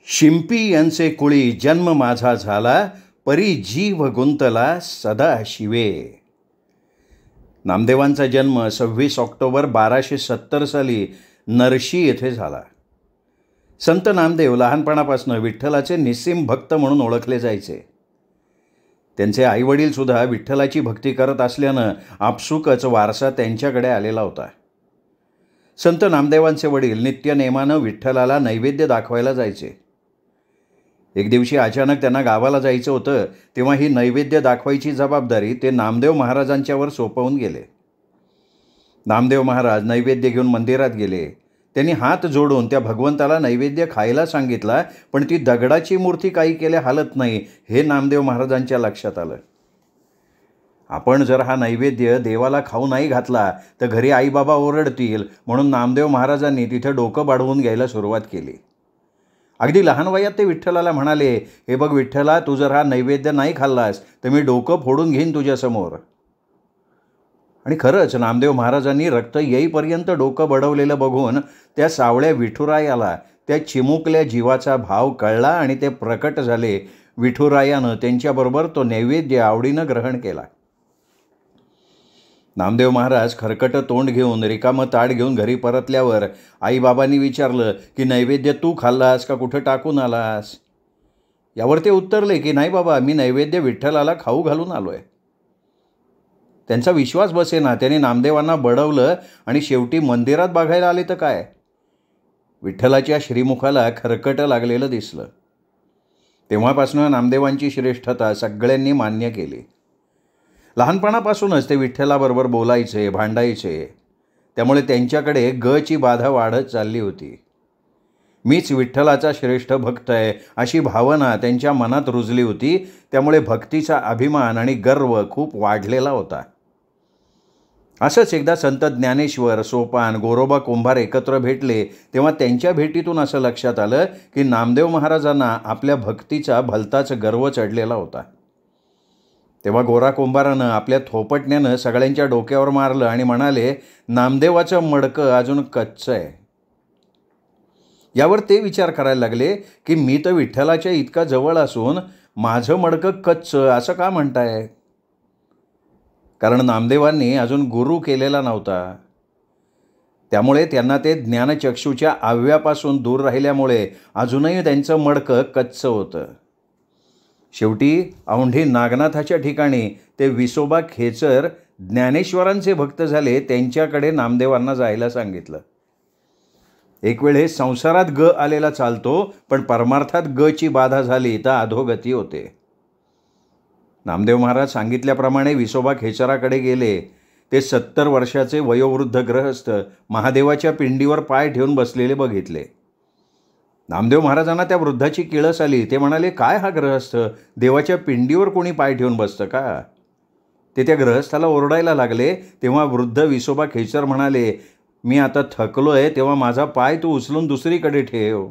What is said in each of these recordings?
शिंपी यांचे कुळी जन्म माझा झाला, परी जीव गुंतला सदा शिवे. नामदेवांचा जन्म 26 ऑक्टोबर 1270 साली नरशी येथे झाला. संत नामदेव लहानपणापासून विठ्ठलाचे निस्सीम भक्त म्हणून ओळखले जायचे. त्यांचे आईवडीलसुद्धा विठ्ठलाची भक्ती करत असल्यानं आपसुकच वारसा त्यांच्याकडे आलेला होता. संत नामदेवांचे वडील नित्यनेमानं विठ्ठलाला नैवेद्य दाखवायला जायचे. एक दिवशी अचानक त्यांना गावाला जायचं होतं, तेव्हा ही नैवेद्य दाखवायची जबाबदारी ते नामदेव महाराजांच्यावर सोपवून गेले. नामदेव महाराज नैवेद्य घेऊन मंदिरात गेले. त्यांनी हात जोडून त्या भगवंताला नैवेद्य खायला सांगितला, पण ती दगडाची मूर्ती काही केल्या हालत नाही हे नामदेव महाराजांच्या लक्षात आलं. आपण जर हा नैवेद्य देवाला खाऊ नाही घातला तर घरी आईबाबा ओरडतील, म्हणून नामदेव महाराजांनी तिथे डोकं वाढवून घ्यायला सुरुवात केली. अगदी लहान वयात ते विठ्ठलाला म्हणाले, हे बघ विठ्ठला, तू जर हा नैवेद्य नाही खाल्लास तर मी डोकं फोडून घेईन तुझ्यासमोर. आणि खरंच नामदेव महाराजांनी रक्त येईपर्यंत डोकं बडवलेलं बघून त्या सावळ्या विठुरायाला त्या चिमुकल्या जीवाचा भाव कळला आणि ते प्रकट झाले. विठुरायानं त्यांच्याबरोबर तो नैवेद्य आवडीनं ग्रहण केला. नामदेव महाराज खरकटं तोंड घेऊन रिकामं ताट घेऊन घरी परतल्यावर आईबाबांनी विचारलं की नैवेद्य तू खाल्लास का कुठं टाकून आलास? यावर ते उत्तरले की नाही बाबा, मी नैवेद्य विठ्ठलाला खाऊ घालून आलो आहे. त्यांचा विश्वास बसेना. त्याने नामदेवांना बडवलं आणि शेवटी मंदिरात बघायला आले तर काय, विठ्ठलाच्या श्रीमुखाला खरकटं लागलेलं दिसलं. तेव्हापासून नामदेवांची श्रेष्ठता सगळ्यांनी मान्य केली. लहानपणापासूनच ते विठ्ठलाबरोबर बोलायचे, भांडायचे. त्यामुळे त्यांच्याकडे गची बाधा वाढत चालली होती. मीच विठ्ठलाचा श्रेष्ठ भक्त आहे अशी भावना त्यांच्या मनात रुजली होती. त्यामुळे भक्तीचा अभिमान आणि गर्व खूप वाढलेला होता. असंच एकदा संत ज्ञानेश्वर, सोपान, गोरोबा कुंभार एकत्र भेटले. तेव्हा त्यांच्या भेटीतून असं लक्षात आलं की नामदेव महाराजांना आपल्या भक्तीचा भलताच गर्व चढलेला होता. तेव्हा गोरा कुंभारानं आपल्या थोपटण्यानं सगळ्यांच्या डोक्यावर मारलं आणि म्हणाले, नामदेवाचं मडकं अजून कच्चं आहे. यावर ते विचार करायला लागले की मी तर विठ्ठलाच्या इतका जवळ असून माझं मडकं कच्चं असं का म्हणताय? कारण नामदेवांनी अजून गुरु केलेला नव्हता. त्यामुळे त्यांना ते ज्ञानचक्षूच्या आव्यापासून दूर राहिल्यामुळे अजूनही त्यांचं मडकं कच्चं होतं. शेवटी औंढी नागनाथाच्या ठिकाणी ते विसोबा खेचर ज्ञानेश्वरांचे भक्त झाले. त्यांच्याकडे नामदेवांना जायला सांगितलं. एक वेळ हे संसारात ग आलेला चालतो, पण परमार्थात गची बाधा झाली तर अधोगती होते. नामदेव महाराज सांगितल्याप्रमाणे विसोबा खेचराकडे गेले. ते 70 वर्षाचे वयोवृद्ध गृहस्थ महादेवाच्या पिंडीवर पाय ठेवून बसलेले बघितले. नामदेव महाराजांना त्या वृद्धाची किळस आली. ते म्हणाले, काय हा गृहस्थ, देवाच्या पिंडीवर कोणी पाय ठेवून बसतं का? ते त्या गृहस्थाला ओरडायला लागले. तेव्हा वृद्ध विसोबा खेचर म्हणाले, मी आता थकलो आहे, तेव्हा माझा पाय तू उचलून दुसरीकडे ठेव.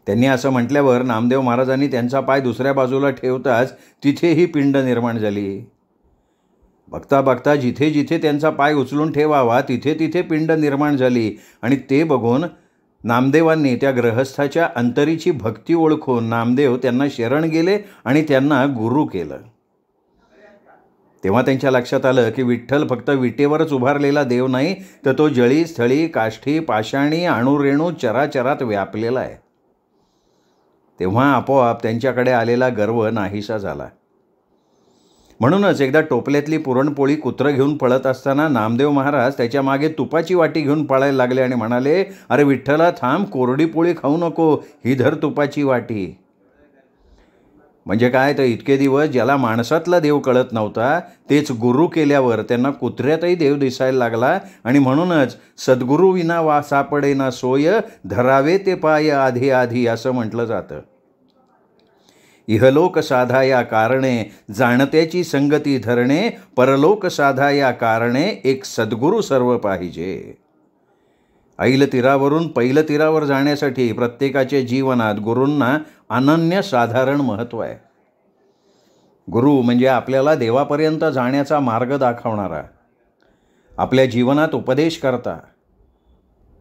त्यांनी असं म्हटल्यावर नामदेव महाराजांनी त्यांचा पाय दुसऱ्या बाजूला ठेवताच तिथेही पिंड निर्माण झाली. बघता बघता जिथे जिथे त्यांचा पाय उचलून ठेवावा तिथे तिथे पिंड निर्माण झाली. आणि ते बघून नामदेवांनी त्या गृहस्थाच्या अंतरीची भक्ती ओळखून नामदेव त्यांना शरण गेले आणि त्यांना गुरु केलं. तेव्हा त्यांच्या लक्षात आलं की विठ्ठल फक्त विटेवरच उभारलेला देव नाही, तर तो जळी, स्थळी, काष्ठी, पाषाणी, अणुरेणू चराचरात व्यापलेला आहे. तेव्हा आपोआप त्यांच्याकडे आलेला गर्व नाहीसा झाला. म्हणूनच एकदा टोपल्यातली पुरणपोळी कुत्रं घेऊन पळत असताना नामदेव महाराज त्याच्या मागे तुपाची वाटी घेऊन पळायला लागले आणि म्हणाले, अरे विठ्ठला थांब, कोरडी पोळी खाऊ नको, ही धर तुपाची वाटी. म्हणजे काय, तर इतके दिवस ज्याला माणसातला देव कळत नव्हता तेच गुरु केल्यावर त्यांना कुत्र्यातही देव दिसायला लागला. आणि म्हणूनच सद्गुरू विना वा सापडे ना सोय, धरावे ते पाय आधी आधी असं म्हटलं जातं. इहलोक साधा या कारणे, जाणत्याची संगती धरणे, परलोक साधा या कारणे, एक सद्गुरू सर्व पाहिजे. ऐल तीरावरून पैल तीरावर जाण्यासाठी प्रत्येकाच्या जीवनात गुरूंना अनन्यसाधारण महत्त्व आहे. गुरु म्हणजे आपल्याला देवापर्यंत जाण्याचा मार्ग दाखवणारा, आपल्या जीवनात उपदेश करता.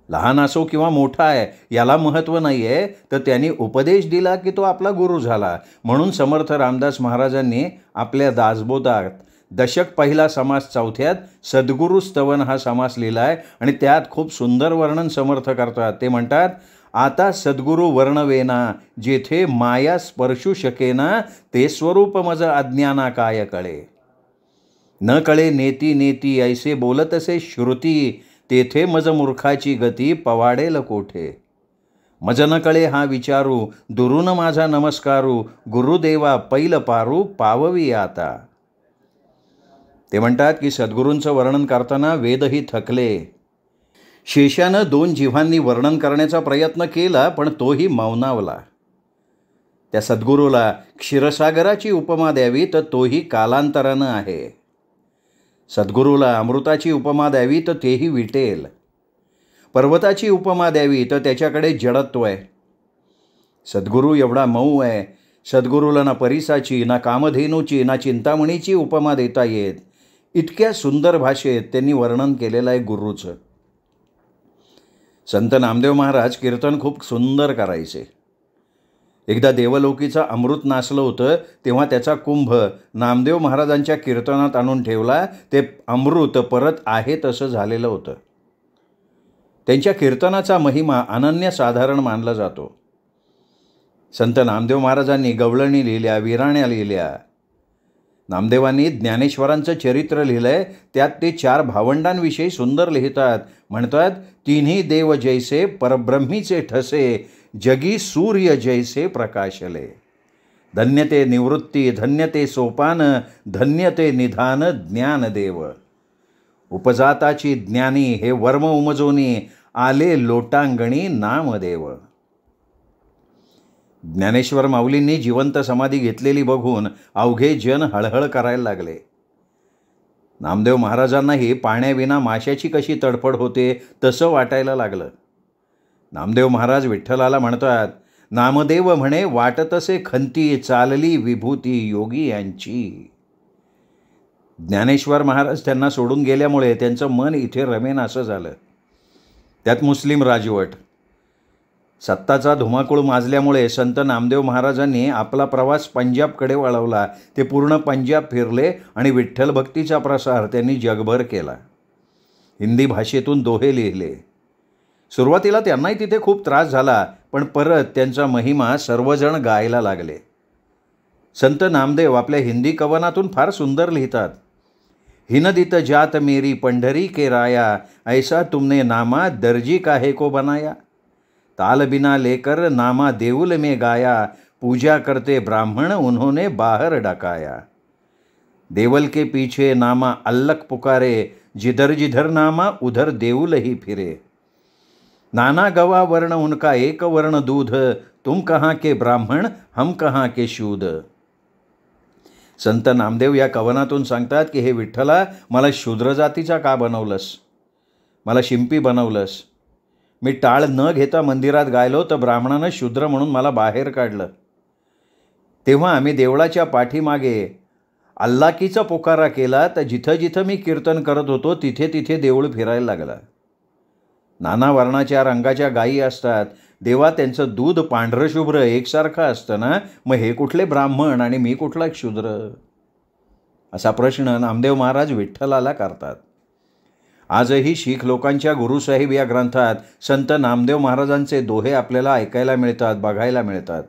लहान असो किंवा मोठा आहे याला महत्त्व नाही आहे, तर त्यांनी उपदेश दिला की तो आपला गुरु झाला. म्हणून समर्थ रामदास महाराजांनी आपल्या दासबोधात दशक पहिला समास चौथ्यात सद्गुरू स्तवन हा समास लिहिला आहे आणि त्यात खूप सुंदर वर्णन समर्थ करतात. ते म्हणतात, आता सद्गुरू वर्णवेना जेथे माया स्पर्शू शकेना, ते स्वरूप मज अज्ञाना काय कळे. न कळे नेती नेती ऐसे बोलतसे श्रुती, तेथे मज मूर्खाची गती पवाडेल कोठे. मज न कळे हा विचारू, दुरून माझा नमस्कारू, गुरुदेवा पैल पारू पाववी आता. ते म्हणतात की सद्गुरूंचं वर्णन करताना वेदही थकले. शेषानं 2 जिव्हांनी वर्णन करण्याचा प्रयत्न केला, पण तोही मौनावला. त्या सद्गुरूला क्षीरसागराची उपमा द्यावी तर तोही कालांतरानं आहे. सद्गुरूला अमृताची उपमा द्यावी तर तेही विटेल. पर्वताची उपमा द्यावी तर त्याच्याकडे जडत्व आहे. सद्गुरू एवढा मऊ आहे, सद्गुरूला ना परिसाची, ना कामधेनूची, ना चिंतामणीची उपमा देता येत. इतक्या सुंदर भाषेत त्यांनी वर्णन केलेलं आहे गुरूचं. संत नामदेव महाराज कीर्तन खूप सुंदर करायचे. एकदा देवलोकीचं अमृत नासलं होतं, तेव्हा त्याचा कुंभ नामदेव महाराजांच्या कीर्तनात आणून ठेवला. ते अमृत परत आहे तसं झालेलं होतं. त्यांच्या कीर्तनाचा महिमा अनन्यसाधारण मानला जातो. संत नामदेव महाराजांनी गवळणी लिहिल्या, विराण्या लिहिल्या. नामदेवांनी ज्ञानेश्वरांचं चरित्र लिहिलं आहे. त्यात ते 4 भावंडांविषयी सुंदर लिहितात. म्हणतात, तिन्ही देव जैसे परब्रह्मीचे ठसे, जगी सूर्य जैसे प्रकाशले. धन्य ते निवृत्ती, धन्य ते सोपान, धन्य ते निधान ज्ञानदेव. उपजाताची ज्ञानी हे वर्म उमजोनी, आले लोटांगणी नामदेव. ज्ञानेश्वर माऊलींनी जिवंत समाधी घेतलेली बघून अवघे जन हळहळ करायला लागले. नामदेव महाराजांनाही पाण्याविना माशाची कशी तडफड होते तसं वाटायला लागलं. नामदेव महाराज विठ्ठलाला म्हणतात, नामदेव म्हणे वाटतसे खंती, चालली विभूती योगी यांची. ज्ञानेश्वर महाराज त्यांना सोडून गेल्यामुळे त्यांचं मन इथे रमेन असं झालं. त्यात मुस्लिम राजवट, सत्ताचा धुमाकूळ माजल्यामुळे संत नामदेव महाराजांनी आपला प्रवास पंजाबकडे वळवला. ते पूर्ण पंजाब फिरले आणि विठ्ठल भक्तीचा प्रसार त्यांनी जगभर केला. हिंदी भाषेतून दोहे लिहिले. सुरुवातीला त्यांनाही तिथे खूप त्रास झाला, पण परत त्यांचा महिमा सर्वजण गायला लागले. संत नामदेव आपल्या हिंदी कवनातून फार सुंदर लिहितात. हिनदित जात मेरी पंढरी के राया, ऐसा तुमने नामा दर्जी काहे को बनाया. ताल बिना लेकर नामा देउल में गाया, पूजा करते ब्राह्मण उन्होंने बाहर डकाया. देवल के पीछे नामा अल्लख पुकारे, जिधर जिधर नामा उधर देउल ही फिरे. नाना गवा वर्ण उनका एक वर्ण दूध, तुम कहाँ के ब्राह्मण हम कहाँ के शूद. संत नामदेव या कवनातून सांगतात की हे विठ्ठला, मला शूद्र जातीचा का बनवलंस, मला शिंपी बनवलंस. मी टाळ न घेता मंदिरात गायलो तर ब्राह्मणानं शूद्र म्हणून मला बाहेर काढलं. तेव्हा आम्ही देवळाच्या पाठीमागे अल्लाकीचा पुकारा केला, तर जिथं जिथं मी कीर्तन करत होतो तिथे तिथे देऊळ फिरायला लागला. नाना वर्णाच्या रंगाच्या गायी असतात. देवा, त्यांचं दूध पांढरं शुभ्र एकसारखं असतं ना, मग हे कुठले ब्राह्मण आणि मी कुठला शूद्र, असा प्रश्न नामदेव महाराज विठ्ठलाला करतात. आजही शीख लोकांच्या गुरुसाहिब या ग्रंथात संत नामदेव महाराजांचे दोहे आपल्याला ऐकायला मिळतात, बघायला मिळतात.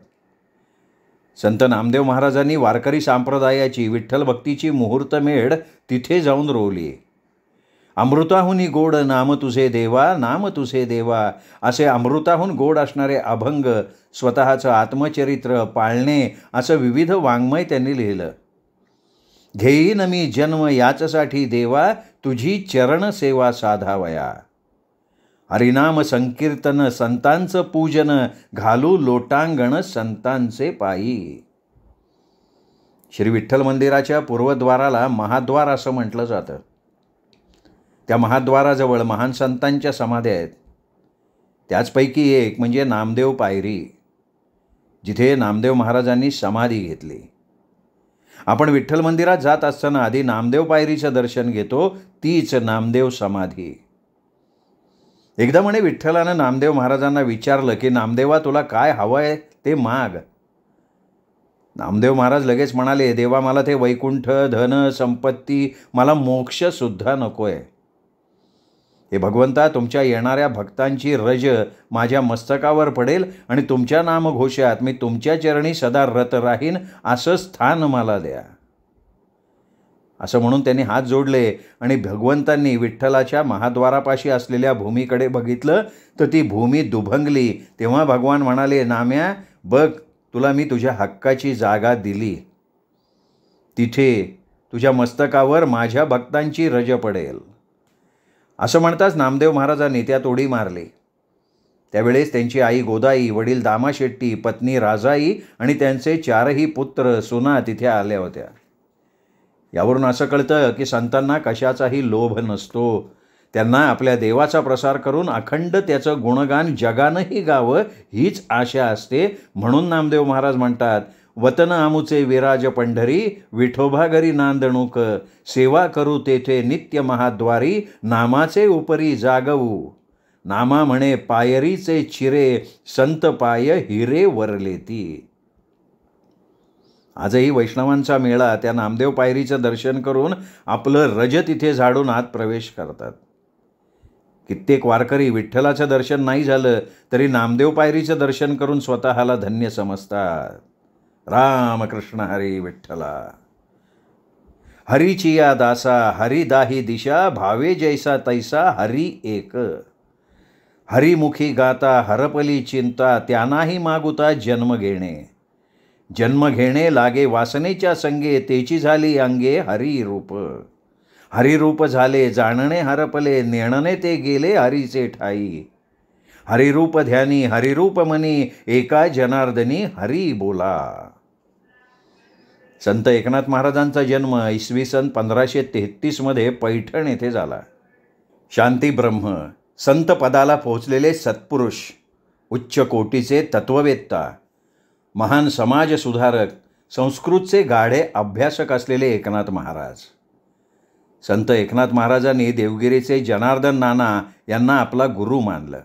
संत नामदेव महाराजांनी वारकरी संप्रदायाची विठ्ठल भक्तीची मुहूर्तमेढ तिथे जाऊन रोवली. अमृताहुनी गोड नाम तुझे देवा, नाम तुझे देवा, असे अमृताहून गोड असणारे अभंग, स्वतःचं आत्मचरित्र, पाळणे असं विविध वाङ्मय त्यांनी लिहिलं. घेईन मी जन्म याचसाठी देवा, तुझी चरण सेवा साधावया. हरिनाम संकीर्तन संतांचं पूजन, घालू लोटांगण संतांचे पायी. श्री विठ्ठल मंदिराच्या पूर्वद्वाराला महाद्वार असं म्हटलं जातं. त्या महाद्वाराजवळ महान संतांच्या समाध्या आहेत. त्याचपैकी एक म्हणजे नामदेव पायरी, जिथे नामदेव महाराजांनी समाधी घेतली. आपण विठ्ठल मंदिरात जात असताना आधी नामदेव पायरीचं दर्शन घेतो, तीच नामदेव समाधी. एकदा म्हणे विठ्ठलानं नामदेव महाराजांना विचारलं की नामदेवा तुला काय हवं आहे ते माग. नामदेव महाराज लगेच म्हणाले, देवा मला ते वैकुंठ, धन, संपत्ती, मला मोक्षसुद्धा नको आहे. हे भगवंता, तुमच्या येणाऱ्या भक्तांची रज माझ्या मस्तकावर पडेल आणि तुमच्या नामघोषात मी तुमच्या चरणी सदा रत राहीन असं स्थान मला द्या. असं म्हणून त्यांनी हात जोडले आणि भगवंतांनी विठ्ठलाच्या महाद्वारापाशी असलेल्या भूमीकडे बघितलं तर ती भूमी दुभंगली. तेव्हा भगवान म्हणाले, नाम्या बघ, तुला मी तुझ्या हक्काची जागा दिली. तिथे तुझ्या मस्तकावर माझ्या भक्तांची रज पडेल. असं म्हणताच नामदेव महाराजांनी त्यात उडी मारली. त्यावेळेस त्यांची आई गोदाई, वडील दामाशेट्टी, पत्नी राजाई आणि त्यांचे 4ही पुत्र सुना तिथे आल्या होत्या. यावरून असं कळतं की संतांना कशाचाही लोभ नसतो. त्यांना आपल्या देवाचा प्रसार करून अखंड त्याचं गुणगान जगानंही गावं हीच आशा असते. म्हणून नामदेव महाराज म्हणतात, वतन आमुचे विराज पंढरी, विठोबा घरी नांदणूक, सेवा करू तेथे नित्य महाद्वारी, नामाचे उपरी जागवू, नामा म्हणे पायरीचे चिरे, संत पाय हिरे वरलेती. आजही वैष्णवांचा मेळा त्या नामदेव पायरीचं दर्शन करून आपलं रज तिथे झाडून आत प्रवेश करतात. कित्येक वारकरी विठ्ठलाचं दर्शन नाही झालं तरी नामदेव पायरीचं दर्शन करून स्वतःला धन्य समजतात. रामकृष्ण हरी विठ्ठला. हरीची या दासा, हरी दाही दिशा, भावे जैसा तैसा हरी एक. हरिमुखी गाता हरपली चिंता, त्यांनाही मागुता जन्म घेणे. जन्म घेणे लागे वासनेच्या संगे, तेची झाली अंगे हरिरूप. हरिरूप झाले जाणणे हरपले, नेणणे ते गेले हरीचे ठाई. हरिरूप ध्यानी हरिरूप मनी, एका जनार्दनी हरी बोला. संत एकनाथ महाराजांचा जन्म इसवी सन 1533 पैठण येथे झाला. शांती ब्रह्म, संत पदाला पोहोचलेले सत्पुरुष, उच्च कोटीचे तत्ववेत्ता, महान समाजसुधारक, संस्कृतचे गाढे अभ्यासक असलेले एकनाथ महाराज. संत एकनाथ महाराजांनी देवगिरीचे जनार्दन नाना यांना आपला गुरु मानलं.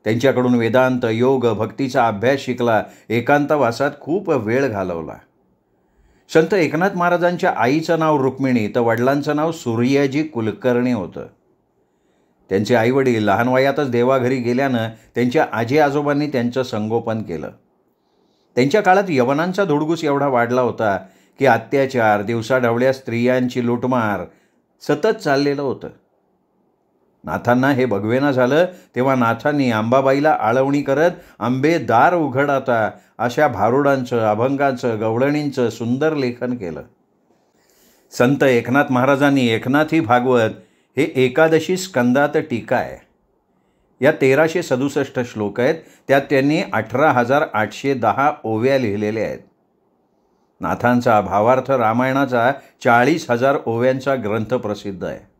त्यांच्याकडून वेदांत, योग, भक्तीचा अभ्यास शिकला. एकांतवासात खूप वेळ घालवला. संत एकनाथ महाराजांच्या आईचं नाव रुक्मिणी तर वडिलांचं नाव सूर्याजी कुलकर्णी होतं. त्यांचे आईवडील लहान वयातच देवाघरी गेल्यानं त्यांच्या आजी आजोबांनी त्यांचं संगोपन केलं. त्यांच्या काळात यवनांचा धुडगूस एवढा वाढला होता की अत्याचार, दिवसाढवळ्या स्त्रियांची लूटमार सतत चाललेलं होतं. नाथांना हे बघवेना झालं तेव्हा नाथांनी अंबाबाईला आळवणी करत आंबे दार उघडाता अशा भारुडांचं, अभंगांचं, गवळणींचं सुंदर लेखन केलं. संत एकनाथ महाराजांनी एकनाथी भागवत हे 11 स्कंदात टीका आहे. या 1367 श्लोक आहेत. त्यात त्यांनी 18,810 ओव्या लिहिलेल्या आहेत. नाथांचा भावार्थ रामायणाचा 40,000 ओव्यांचा ग्रंथ प्रसिद्ध आहे.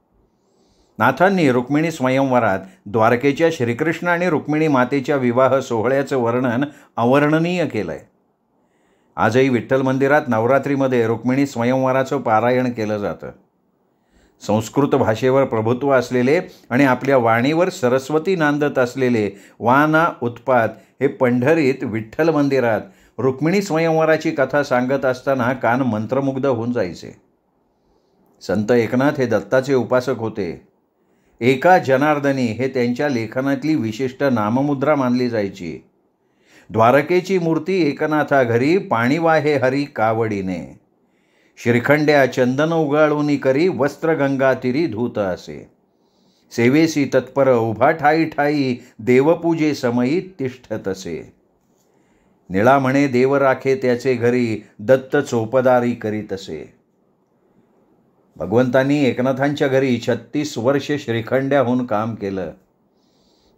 नाथांनी रुक्मिणी स्वयंवरात द्वारकेच्या श्रीकृष्ण आणि रुक्मिणी मातेच्या विवाह सोहळ्याचं वर्णन अवर्णनीय केलं आहे. आजही विठ्ठल मंदिरात नवरात्रीमध्ये रुक्मिणी स्वयंवराचं पारायण केलं जातं. संस्कृत भाषेवर प्रभुत्व असलेले आणि आपल्या वाणीवर सरस्वती नांदत असलेले वाना उत्पात हे पंढरीत विठ्ठल मंदिरात रुक्मिणी स्वयंवराची कथा सांगत असताना कान मंत्रमुग्ध होऊन जायचे. संत एकनाथ हे दत्ताचे उपासक होते. एका जनार्दनी हे त्यांच्या लेखनातली विशिष्ट नाममुद्रा मानली जायची. द्वारकेची मूर्ती एकनाथा घरी, पाणी वाहे हरी कावडीने. श्रीखंड्या चंदन उगाळूनी करी, वस्त्र गंगा तिरी धूत असे. सेवेसी तत्पर उभा ठाई ठाई, देवपूजे समयी तिष्ठत असे. निळा म्हणे देव राखे त्याचे घरी, दत्त चोपदारी करीत असे. भगवंतांनी एकनाथांच्या घरी 36 वर्ष श्रीखंड्याहून काम केलं.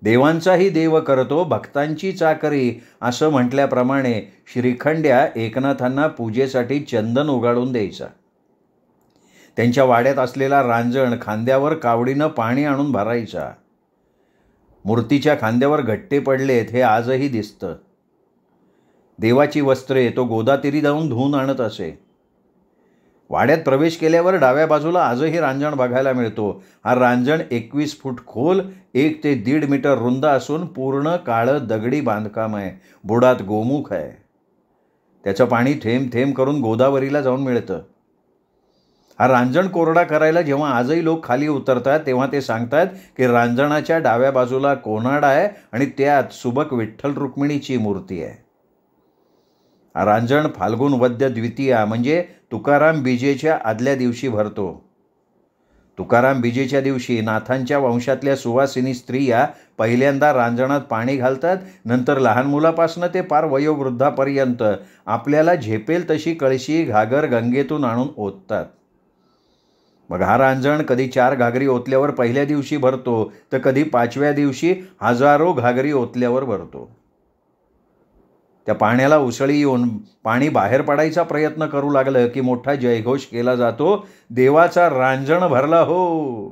देवांचाही देव करतो भक्तांची चाकरी असं म्हटल्याप्रमाणे श्रीखंड्या एकनाथांना पूजेसाठी चंदन उगाळून द्यायचा. त्यांच्या वाड्यात असलेला रांजण खांद्यावर कावडीनं पाणी आणून भरायचा. मूर्तीच्या खांद्यावर गट्टे पडलेत हे आजही दिसतं. देवाची वस्त्रे तो गोदातीरी जाऊन धुवून आणत असे. वाड्यात प्रवेश केल्यावर डाव्या बाजूला आजही रांजण बघायला मिळतो. हा रांजण 21 फूट खोल, 1 ते 1.5 मीटर रुंद असून पूर्ण काळं दगडी बांधकाम आहे. बुडात गोमुख आहे. त्याचं पाणी थेंब थेंब करून गोदावरीला जाऊन मिळतं. हा रांजण कोरडा करायला जेव्हा आजही लोक खाली उतरतात तेव्हा ते सांगतात की रांजणाच्या डाव्या बाजूला कोनाड आहे आणि त्यात सुबक विठ्ठल रुक्मिणीची मूर्ती आहे. हा रांजण फाल्गुन वद्य द्वितीया म्हणजे तुकाराम बीजेच्या आदल्या दिवशी भरतो. तुकाराम बीजेच्या दिवशी नाथांच्या वंशातल्या सुवासिनी स्त्रिया पहिल्यांदा रांजणात पाणी घालतात. नंतर लहान मुलापासून ते पार वयोवृद्धापर्यंत आपल्याला झेपेल तशी कळशी घागर गंगेतून आणून ओततात. मग हा रांजण कधी 4 घागरी ओतल्यावर पहिल्या दिवशी भरतो, तर कधी 5व्या दिवशी हजारो घागरी ओतल्यावर भरतो. त्या पाण्याला उसळी येऊन पाणी बाहेर पडायचा प्रयत्न करू लागलं की मोठा जयघोष केला जातो, देवाचा रांजण भरला हो.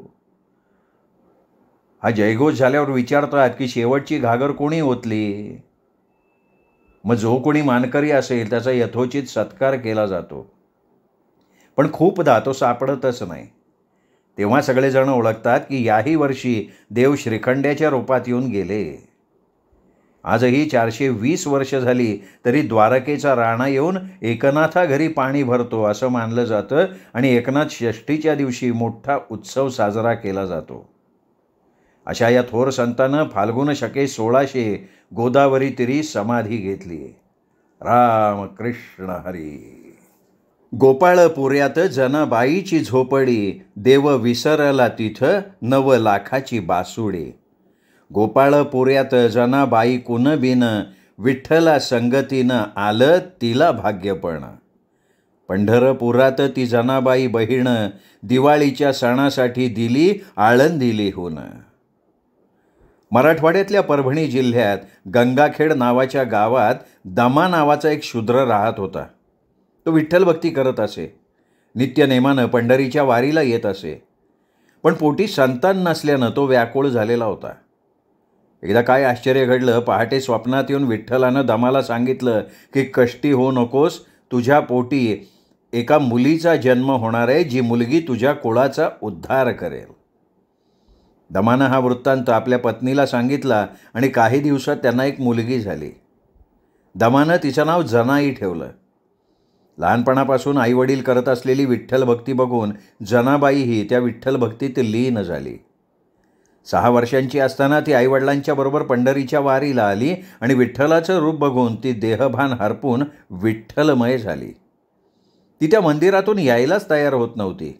हा जयघोष झाल्यावर विचारतात की शेवटची घागर कोणी ओतली. मग जो कोणी मानकरी असेल त्याचा यथोचित सत्कार केला जातो. पण खूपदा तो सापडतच नाही. तेव्हा सगळेजण ओळखतात की याही वर्षी देव श्रीखंड्याच्या रूपात येऊन गेले. आजही 420 वर्ष झाली तरी द्वारकेचा राणा येऊन एकनाथा घरी पाणी भरतो असं मानलं जातं आणि एकनाथ षष्ठीच्या दिवशी मोठा उत्सव साजरा केला जातो. अशा या थोर संतानं फाल्गुन शके 1600 गोदावरी तीरी समाधी घेतली. राम कृष्ण हरी. गोपाळपुऱ्यात जनाबाईची झोपडी, देव विसरला तिथं 9 लाखाची बासुडी. गोपाळपुऱ्यात जनाबाई कुणबिन, विठ्ठला संगतीनं आलं तिला भाग्यपण. पंढरपुरात ती जनाबाई बहीण, दिवाळीच्या सणासाठी दिली आळंदीलीहून. मराठवाड्यातल्या परभणी जिल्ह्यात गंगाखेड नावाच्या गावात दमा नावाचा एक शूद्र राहत होता. तो विठ्ठल भक्ती करत असे. नित्यनेमानं पंढरीच्या वारीला येत असे. पण पोटी संतान नसल्यानं तो व्याकुळ झालेला होता. एकदा काय आश्चर्य घडलं, पहाटे स्वप्नात येऊन विठ्ठलानं दमाला सांगितलं की कष्टी होऊ नकोस, तुझ्या पोटी एका मुलीचा जन्म होणार आहे, जी मुलगी तुझ्या कुळाचा उद्धार करेल. दमानं हा वृत्तांत आपल्या पत्नीला सांगितला आणि काही दिवसात त्यांना एक मुलगी झाली. दमानं तिचं नाव जनाई ठेवलं. लहानपणापासून आईवडील करत असलेली विठ्ठल भक्ती बघून जनाबाईही त्या विठ्ठल भक्तीत लीन झाली. 6 वर्षांची असताना ती आईवडिलांच्या बरोबर पंढरीच्या वारीला आली आणि विठ्ठलाचं रूप बघून ती देहभान हरपून विठ्ठलमय झाली. ती त्या मंदिरातून यायलाच तयार होत नव्हती.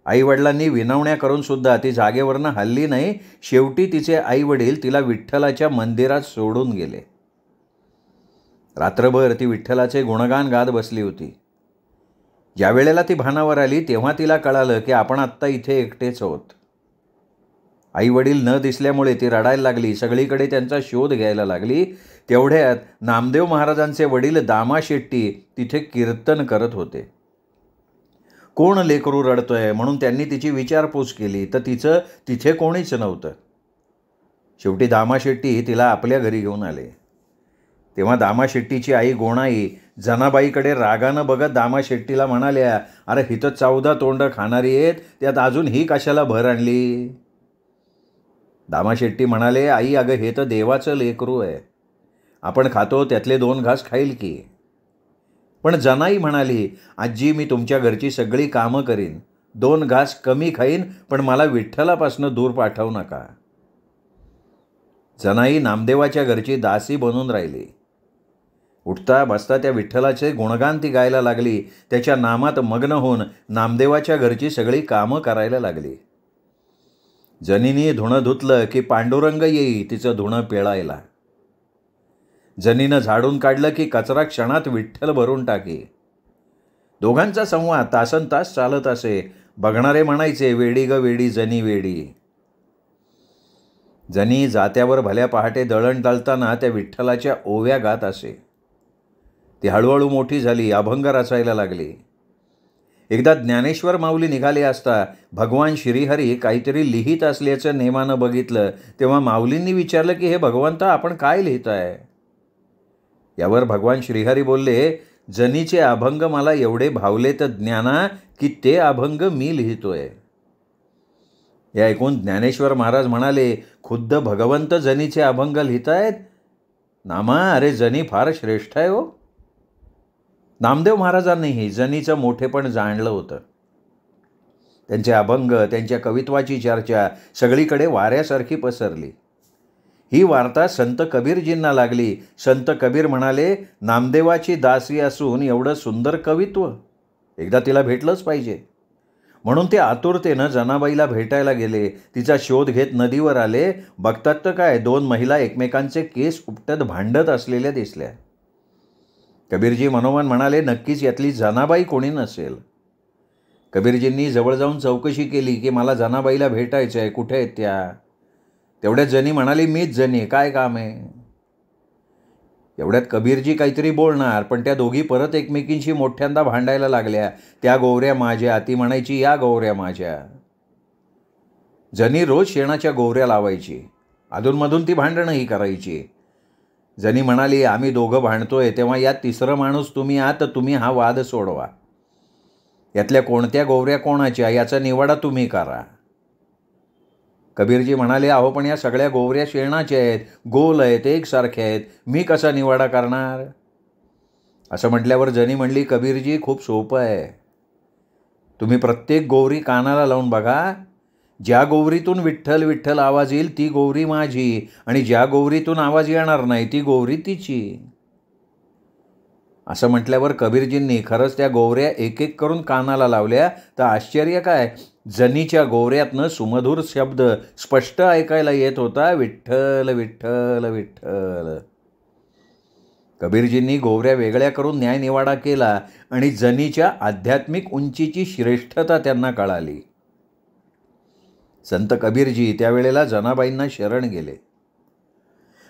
आईवडिलांनी विनवण्या करून सुद्धा ती जागेवरनं हलली नाही. शेवटी तिचे आईवडील तिला विठ्ठलाच्या मंदिरात सोडून गेले. रात्रभर ती विठ्ठलाचे गुणगान गात बसली होती. ज्या वेळेला ती भानावर आली तेव्हा तिला कळालं की आपण आत्ता इथे एकटेच आहोत. आईवडील न दिसल्यामुळे ती रडायला लागली. सगळीकडे त्यांचा शोध घ्यायला लागली. तेवढ्यात नामदेव महाराजांचे वडील दामा शेट्टी तिथे कीर्तन करत होते. कोण लेकरू रडतोय म्हणून त्यांनी तिची विचारपूस केली, तर तिथे कोणीच नव्हतं. शेवटी दामा शेट्टी तिला आपल्या घरी घेऊन आले. तेव्हा दामा शेट्टीची आई गोणाई जनाबाईकडे रागानं बघत दामा शेट्टीला म्हणाल्या, अरे हिथं 14 तोंड खाणारी आहेत, त्यात अजून ही कशाला भर आणली. दामा शेट्टी म्हणाले, आई अगं हे तर देवाचं लेकरू आहे, आपण खातो त्यातले 2 घास खाईल की. पण जनाई म्हणाली, आजी मी तुमच्या घरची सगळी कामं करीन, 2 घास कमी खाईन, पण मला विठ्ठलापासून दूर पाठवू नका. जनाई नामदेवाच्या घरची दासी बनून राहिली. उठता बसता त्या विठ्ठलाचे गुणगान ती गायला लागली. त्याच्या नामात मग्न होऊन नामदेवाच्या घरची सगळी कामं करायला लागली. जनीनी धुणं धुतलं की पांडुरंग येई तिचं धुणं पिळायला. जनीनं झाडून काढलं की कचरा क्षणात विठ्ठल भरून टाकी. दोघांचा संवाद तासनतास चालत असे. बघणारे म्हणायचे, वेडी ग वेडी जनी वेडी. जनी जात्यावर भल्या पहाटे दळण दळताना त्या विठ्ठलाच्या ओव्या गात असे. ती हळूहळू मोठी झाली, अभंग रचायला लागली. एकदा ज्ञानेश्वर माऊली निघाले असता भगवान श्रीहरी काहीतरी लिहित असल्याचं नेमानं बघितलं. तेव्हा माऊलींनी विचारलं की हे भगवंता आपण काय लिहिताय. यावर भगवान श्रीहरी बोलले, जनीचे अभंग मला एवढे भावलेत ज्ञाना की ते अभंग मी लिहितोय. हे ऐकून ज्ञानेश्वर महाराज म्हणाले, खुद्द भगवंत जनीचे अभंग लिहितायत? नामा, अरे जनी फार श्रेष्ठ आहे हो. नामदेव महाराजांनीही जनीचं मोठेपण जाणलं होतं. त्यांचे अभंग, त्यांच्या कवित्वाची चर्चा सगळीकडे वाऱ्यासारखी पसरली. ही वार्ता संत कबीरजींना लागली. संत कबीर म्हणाले, नामदेवाची दासी असून एवढं सुंदर कवित्व, एकदा तिला भेटलंच पाहिजे. म्हणून ते आतुरतेनं जनाबाईला भेटायला गेले. तिचा शोध घेत नदीवर आले. बघतात तर काय, 2 महिला एकमेकांचे केस उपटत भांडत असलेल्या दिसल्या. कबीरजी मनोमन म्हणाले, नक्कीच यातली जनाबाई कोणी नसेल. कबीरजींनी जवळ जाऊन चौकशी केली की मला जनाबाईला भेटायचं आहे, कुठे आहेत त्या? तेवढ्यात जनी म्हणाली, मीच जनी, काय काम आहे? एवढ्यात कबीरजी काहीतरी बोलणार, पण त्या दोघी परत एकमेकींशी मोठ्यांदा भांडायला लागल्या. त्या गोवऱ्या माझ्या, ती म्हणायची या गोवऱ्या माझ्या. जनी रोज शेणाच्या गोवऱ्या लावायची. अधूनमधून ती भांडणंही करायची. जनी म्हणाली, आम्ही दोघं भांडतोय तेव्हा यात तिसरं माणूस तुम्ही आहात, तर तुम्ही हा वाद सोडवा. यातल्या कोणत्या गोवऱ्या कोणाच्या याचा निवाडा तुम्ही करा. कबीरजी म्हणाले, अहो पण या सगळ्या गोवऱ्या शेणाच्या आहेत, गोल आहेत, एकसारख्या आहेत, मी कसा निवाडा करणार? असं म्हटल्यावर जनी म्हणली, कबीरजी खूप सोपं आहे. तुम्ही प्रत्येक गोवरी कानाला लावून बघा. ज्या गोवरीतून विठ्ठल विठ्ठल आवाज येईल ती गोवरी माझी, आणि ज्या गोवरीतून आवाज येणार नाही ती गोवरी तिची. असं म्हटल्यावर कबीरजींनी खरंच त्या गोवऱ्या एक एक करून कानाला लावल्या. तर आश्चर्य काय, जनीच्या गोवऱ्यातनं सुमधुर शब्द स्पष्ट ऐकायला येत होता, विठ्ठल विठ्ठल विठ्ठल. कबीरजींनी गोवऱ्या वेगळ्या करून न्यायनिवाडा केला आणि जनीच्या आध्यात्मिक उंचीची श्रेष्ठता त्यांना कळाली. संत कबीरजी त्यावेळेला जनाबाईंना शरण गेले.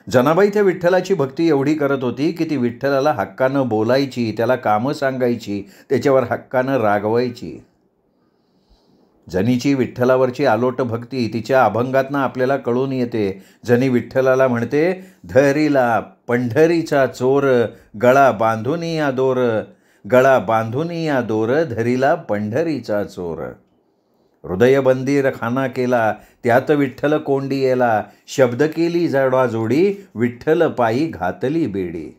जनाबाई त्या विठ्ठलाची भक्ती एवढी करत होती की ती विठ्ठलाला हक्कानं बोलायची, त्याला कामं सांगायची, त्याच्यावर हक्कानं रागवायची. जनीची विठ्ठलावरची आलोट भक्ती तिच्या अभंगातनं आपल्याला कळून येते. जनी विठ्ठलाला म्हणते, धरीला पंढरीचा चोर, गळा बांधुनी या दोर, गळा बांधुनी या दोर, धरीला पंढरीचा चोर. हृदयबंदी खाना केला, त्यात विठ्ठल कोंडी येला, शब्द केली जडाजोडी, विठ्ठल पायी घातली बेडी.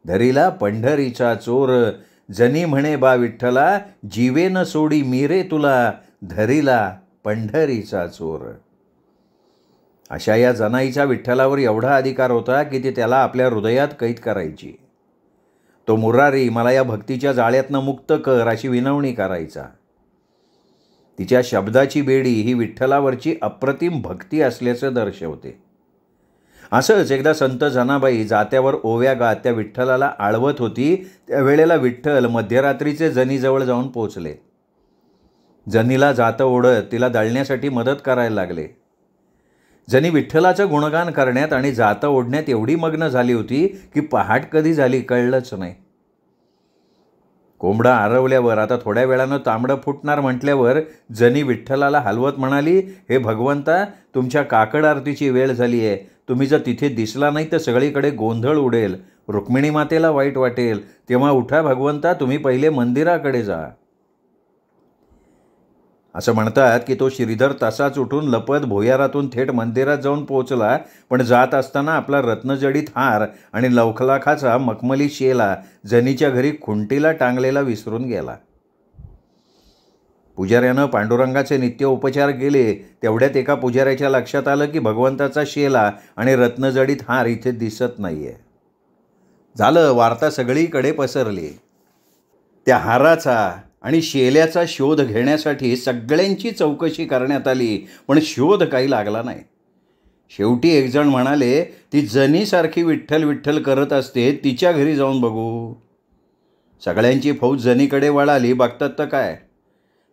धरीला पंढरीचा चोर, जनी म्हणे बा विठ्ठला, जीवेन सोडी मीरे तुला, धरीला पंढरीचा चोर. अशा या जनाईचा विठ्ठलावर एवढा अधिकार होता की ती त्याला आपल्या हृदयात कैद करायची. तो मुरारी, मला या भक्तीच्या जाळ्यातनं मुक्त कर, अशी विनवणी करायचा. तिच्या शब्दाची बेडी ही विठ्ठलावरची अप्रतिम भक्ती असल्याचं दर्शवते. असंच एकदा संत जनाबाई जात्यावर ओव्या गात त्या विठ्ठलाला आळवत होती. त्यावेळेला विठ्ठल मध्यरात्रीचे जनीजवळ जाऊन पोचले. जनीला जातं ओढत तिला दळण्यासाठी मदत करायला लागले. जनी विठ्ठलाचं गुणगान करण्यात आणि जातं ओढण्यात एवढी मग्न झाली होती की पहाट कधी झाली कळलंच नाही. कोंबडा आरवल्यावर आता थोड्या वेळानं तांबडं फुटणार म्हटल्यावर जनी विठ्ठलाला हलवत म्हणाली, हे भगवंता, तुमच्या काकड आरतीची वेळ झाली आहे. तुम्ही जर तिथे दिसला नाही तर सगळीकडे गोंधळ उडेल, रुक्मिणी मातेला वाईट वाटेल. तेव्हा उठा भगवंता, तुम्ही पहिले मंदिराकडे जा. असं म्हणतात की तो श्रीधर तसाच उठून लपत भुयारातून थेट मंदिरात जाऊन पोहोचला. पण जात असताना आपला रत्नजडित हार आणि लवखलाखाचा मखमली शेला जनीच्या घरी खुंटीला टांगलेला विसरून गेला. पुजाऱ्यानं पांडुरंगाचे नित्य उपचार केले. तेवढ्यात एका पुजाऱ्याच्या लक्षात आलं की भगवंताचा शेला आणि रत्नजडित हार इथे दिसत नाहीये. झालं, वार्ता सगळीकडे पसरली. त्या हाराचा आणि शेल्याचा शोध घेण्यासाठी सगळ्यांची चौकशी करण्यात आली, पण शोध काही लागला नाही. शेवटी एकजण म्हणाले, ती जनीसारखी विठ्ठल विठ्ठल करत असते, तिच्या घरी जाऊन बघू. सगळ्यांची फौज जनीकडे वळाली. बघतात तर काय,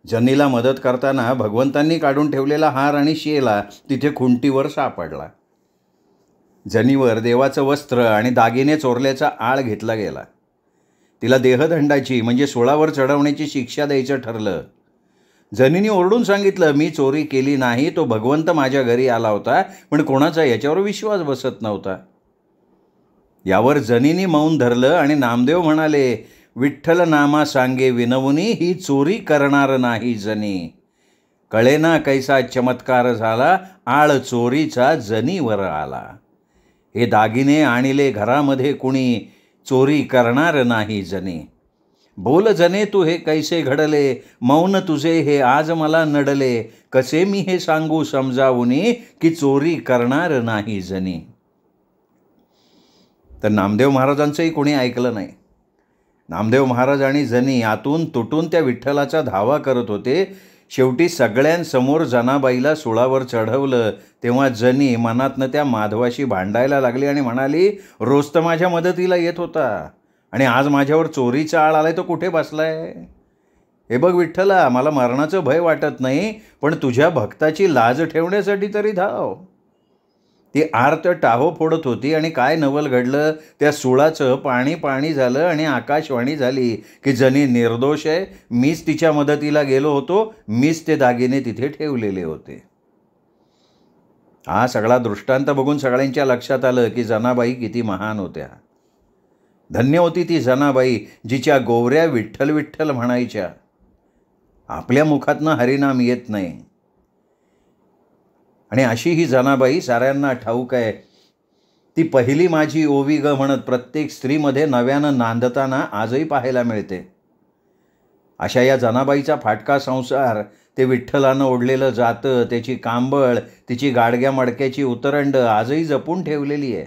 जनीला मदत करताना भगवंतांनी काढून ठेवलेला हार आणि शेला तिथे खुंटीवर सापडला. जनीवर देवाचं वस्त्र आणि दागिने चोरल्याचा आळ घेतला गेला. तिला देहदंडाची म्हणजे सोळावर चढवण्याची शिक्षा द्यायचं ठरलं. जनीने ओरडून सांगितलं, मी चोरी केली नाही, तो भगवंत माझ्या घरी आला होता, पण कोणाचा याच्यावर विश्वास बसत नव्हता. यावर जनीने मौन धरलं आणि नामदेव म्हणाले, विठ्ठल नामा सांगे विनवनी, ही चोरी करणार नाही जनी. कळेना कैसा चमत्कार झाला, आळ चोरीचा जनीवर आला. हे दागिने आणिले घरामध्ये कुणी, चोरी करणार नाही जनी. बोल जने तू हे कैसे घडले, मौन तुझे हे आज मला नडले. कसे मी हे सांगू समजावूनी, की चोरी करणार नाही जनी. तर नामदेव महाराजांचंही कोणी ऐकलं नाही. नामदेव महाराज आणि जनी आतून तुटून त्या विठ्ठलाचा धावा करत होते. शेवटी सगळ्यांसमोर जनाबाईला सुळावर चढवलं तेव्हा जनी मनातनं त्या माधवाशी भांडायला लागली आणि म्हणाली, रोज तर माझ्या मदतीला येत होता आणि आज माझ्यावर चोरीचा आळ आलाय, तो कुठे बसलाय? हे बघ विठ्ठला, मला मरणाचं भय वाटत नाही, पण तुझ्या भक्ताची लाज ठेवण्यासाठी तरी धाव. ती आर्त टाहो फोडत होती आणि काय नवल घडलं, त्या सुळाचं पाणी पाणी झालं आणि आकाशवाणी झाली की जनी निर्दोष आहे. मीच तिच्या मदतीला गेलो होतो, मीच ते दागिने तिथे ठेवलेले होते. हा सगळा दृष्टांत बघून सगळ्यांच्या लक्षात आलं की जनाबाई किती महान होत्या. धन्य होती ती जनाबाई, जिच्या गोवऱ्या विठ्ठल विठ्ठल म्हणायच्या. आपल्या मुखातनं हरिनाम येत नाही. आणि अशी ही जनाबाई साऱ्यांना ठाऊक आहे. ती पहिली माझी ओवी ग म्हणत प्रत्येक स्त्रीमध्ये नव्यानं नांदताना आजही पाहायला मिळते. अशा या जनाबाईचा फाटका संसार ते विठ्ठलानं ओढलेलं जातं, त्याची कांबळ, तिची गाडग्या मडक्याची उतरंड आजही जपून ठेवलेली आहे.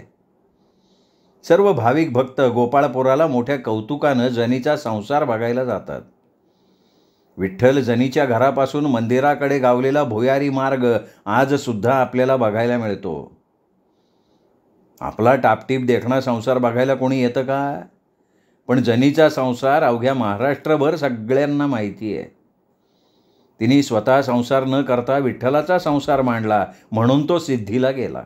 सर्व भाविक भक्त गोपाळपुराला मोठ्या कौतुकानं जनीचा संसार बघायला जातात. विठ्ठल जनीच्या घरापासून मंदिराकडे गावलेला भुयारी मार्ग आजसुद्धा आपल्याला बघायला मिळतो. आपला टापटीप देखणा संसार बघायला कोणी येतं का? पण जनीचा संसार अवघ्या महाराष्ट्रभर सगळ्यांना माहिती आहे. तिने स्वतः संसार न करता विठ्ठलाचा संसार मांडला, म्हणून तो सिद्धीला गेला.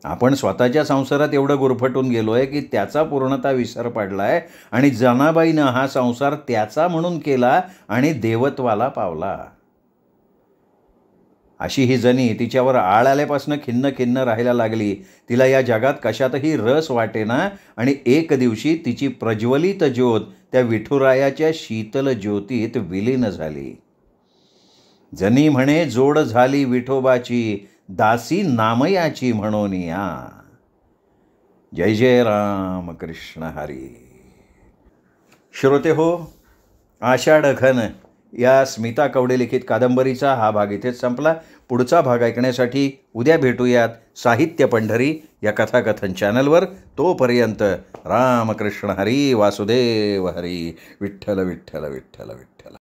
आपण स्वतःच्या संसारात एवढं गुरफटून गेलो आहे की त्याचा पूर्णतः विसर पडला आहे आणि जनाबाईनं हा संसार त्याचा म्हणून केला आणि देवत्वाला पावला. अशी ही जनी तिच्यावर आळ आल्यापासून खिन्न खिन्न राहायला लागली. तिला या जगात कशातही रस वाटेना आणि एक दिवशी तिची प्रज्वलित ज्योत त्या विठुरायाच्या शीतल ज्योतीत विलीन झाली. जनी म्हणे, जोड झाली विठोबाची, दासी नामयाची म्हणून या. जय जय राम कृष्ण हरी. श्रोते हो, आषाढ घन या स्मिता कवडे लिखित कादंबरीचा हा भाग इथेच संपला. पुढचा भाग ऐकण्यासाठी उद्या भेटूयात साहित्य पंढरी या कथाकथन चॅनलवर. तोपर्यंत रामकृष्ण हरी, वासुदेव हरी, विठ्ठल विठ्ठल विठ्ठल विठ्ठल.